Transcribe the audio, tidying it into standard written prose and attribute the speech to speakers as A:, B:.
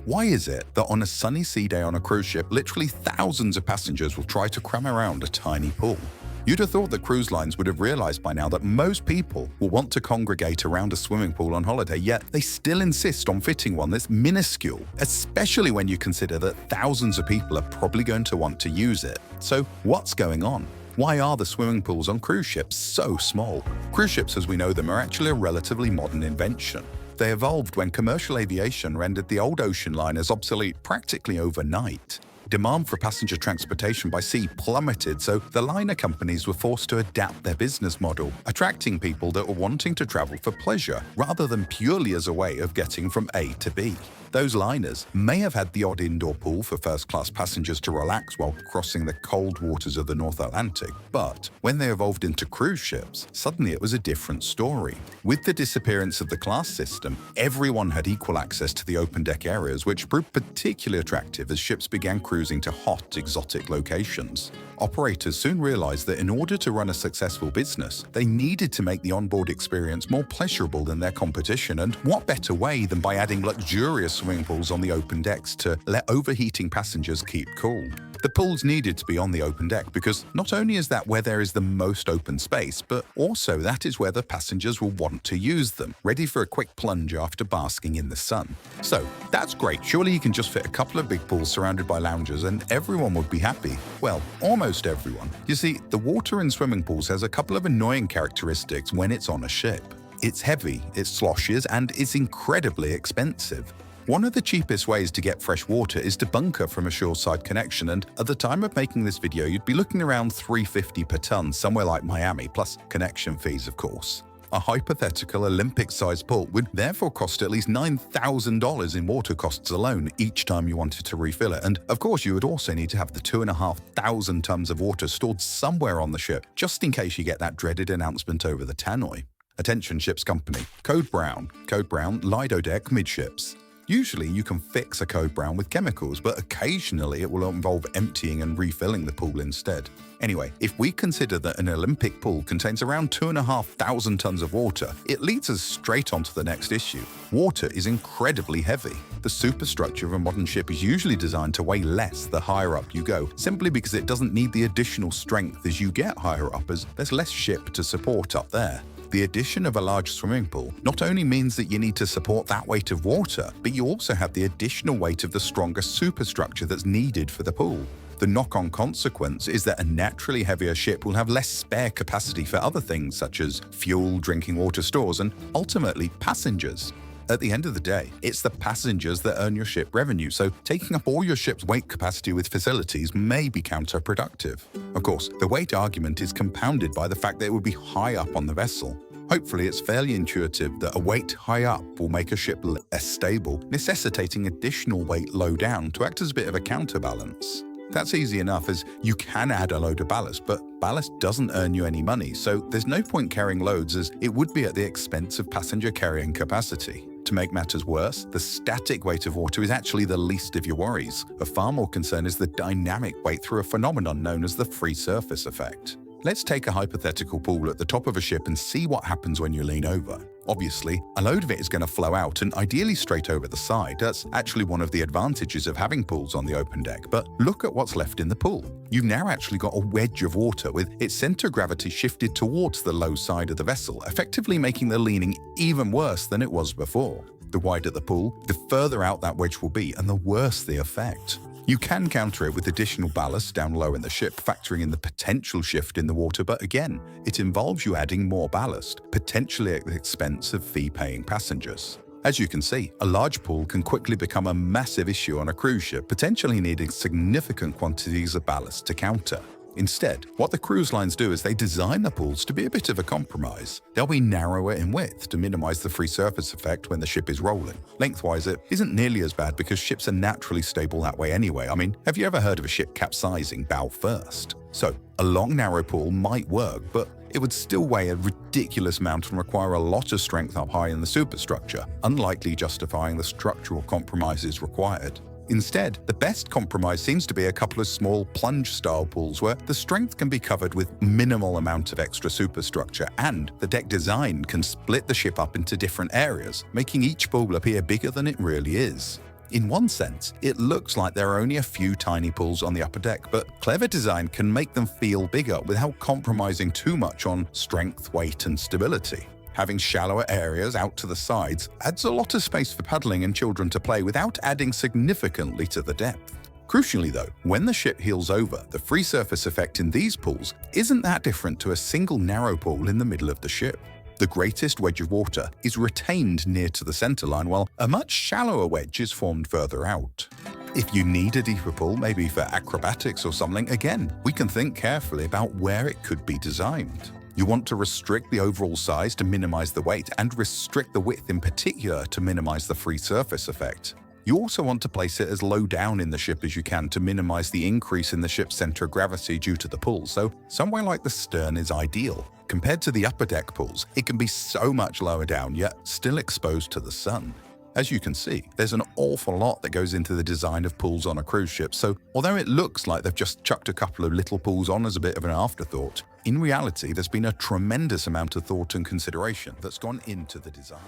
A: Why is it that on a sunny sea day on a cruise ship, literally thousands of passengers will try to cram around a tiny pool? You'd have thought that cruise lines would have realized by now that most people will want to congregate around a swimming pool on holiday, yet they still insist on fitting one that's minuscule, especially when you consider that thousands of people are probably going to want to use it. So what's going on? Why are the swimming pools on cruise ships so small? Cruise ships as we know them are actually a relatively modern invention. They evolved when commercial aviation rendered the old ocean liners obsolete practically overnight. Demand for passenger transportation by sea plummeted, so the liner companies were forced to adapt their business model, attracting people that were wanting to travel for pleasure rather than purely as a way of getting from A to B. Those liners may have had the odd indoor pool for first-class passengers to relax while crossing the cold waters of the North Atlantic, but when they evolved into cruise ships, suddenly it was a different story. With the disappearance of the class system, everyone had equal access to the open-deck areas, which proved particularly attractive as ships began cruising to hot, exotic locations. Operators soon realized that in order to run a successful business, they needed to make the onboard experience more pleasurable than their competition, and what better way than by adding luxurious swimming pools on the open decks to let overheating passengers keep cool. The pools needed to be on the open deck because not only is that where there is the most open space, but also that is where the passengers will want to use them, ready for a quick plunge after basking in the sun. So that's great. Surely you can just fit a couple of big pools surrounded by loungers and everyone would be happy. Well, almost everyone. You see, the water in swimming pools has a couple of annoying characteristics when it's on a ship. It's heavy, it sloshes, and it's incredibly expensive. One of the cheapest ways to get fresh water is to bunker from a shoreside connection, and at the time of making this video, you'd be looking around $3.50 per ton, somewhere like Miami, plus connection fees, of course. A hypothetical Olympic-sized pool would therefore cost at least $9,000 in water costs alone each time you wanted to refill it, and of course you would also need to have the 2,500 tons of water stored somewhere on the ship, just in case you get that dreaded announcement over the tannoy. Attention ship's company. Code Brown, Lido Deck midships. Usually you can fix a code brown with chemicals, but occasionally it will involve emptying and refilling the pool instead. Anyway, if we consider that an Olympic pool contains around 2,500 tons of water, it leads us straight onto the next issue. Water is incredibly heavy. The superstructure of a modern ship is usually designed to weigh less the higher up you go, simply because it doesn't need the additional strength as you get higher up, as there's less ship to support up there. The addition of a large swimming pool not only means that you need to support that weight of water, but you also have the additional weight of the stronger superstructure that's needed for the pool. The knock-on consequence is that a naturally heavier ship will have less spare capacity for other things such as fuel, drinking water stores, and ultimately passengers. At the end of the day, it's the passengers that earn your ship revenue, so taking up all your ship's weight capacity with facilities may be counterproductive. Of course, the weight argument is compounded by the fact that it would be high up on the vessel. Hopefully, it's fairly intuitive that a weight high up will make a ship less stable, necessitating additional weight low down to act as a bit of a counterbalance. That's easy enough, as you can add a load of ballast, but ballast doesn't earn you any money, so there's no point carrying loads, as it would be at the expense of passenger carrying capacity. To make matters worse, the static weight of water is actually the least of your worries. Of far more concern is the dynamic weight through a phenomenon known as the free surface effect. Let's take a hypothetical pool at the top of a ship and see what happens when you lean over. Obviously, a load of it is going to flow out and ideally straight over the side. That's actually one of the advantages of having pools on the open deck, but look at what's left in the pool. You've now actually got a wedge of water with its center of gravity shifted towards the low side of the vessel, effectively making the leaning even worse than it was before. The wider the pool, the further out that wedge will be and the worse the effect. You can counter it with additional ballast down low in the ship, factoring in the potential shift in the water, but again, it involves you adding more ballast, potentially at the expense of fee-paying passengers. As you can see, a large pool can quickly become a massive issue on a cruise ship, potentially needing significant quantities of ballast to counter. Instead, what the cruise lines do is they design the pools to be a bit of a compromise. They'll be narrower in width to minimize the free surface effect when the ship is rolling. Lengthwise, it isn't nearly as bad because ships are naturally stable that way anyway. I mean, have you ever heard of a ship capsizing bow first? So, a long narrow pool might work, but it would still weigh a ridiculous amount and require a lot of strength up high in the superstructure, unlikely justifying the structural compromises required. Instead, the best compromise seems to be a couple of small plunge-style pools where the strength can be covered with minimal amount of extra superstructure, and the deck design can split the ship up into different areas, making each pool appear bigger than it really is. In one sense, it looks like there are only a few tiny pools on the upper deck, but clever design can make them feel bigger without compromising too much on strength, weight, and stability. Having shallower areas out to the sides adds a lot of space for paddling and children to play without adding significantly to the depth. Crucially though, when the ship heels over, the free surface effect in these pools isn't that different to a single narrow pool in the middle of the ship. The greatest wedge of water is retained near to the center line, while a much shallower wedge is formed further out. If you need a deeper pool, maybe for acrobatics or something, again, we can think carefully about where it could be designed. You want to restrict the overall size to minimize the weight, and restrict the width in particular to minimize the free surface effect. You also want to place it as low down in the ship as you can to minimize the increase in the ship's center of gravity due to the pull, so somewhere like the stern is ideal. Compared to the upper deck pools, it can be so much lower down, yet still exposed to the sun. As you can see, there's an awful lot that goes into the design of pools on a cruise ship, so although it looks like they've just chucked a couple of little pools on as a bit of an afterthought, in reality there's been a tremendous amount of thought and consideration that's gone into the design.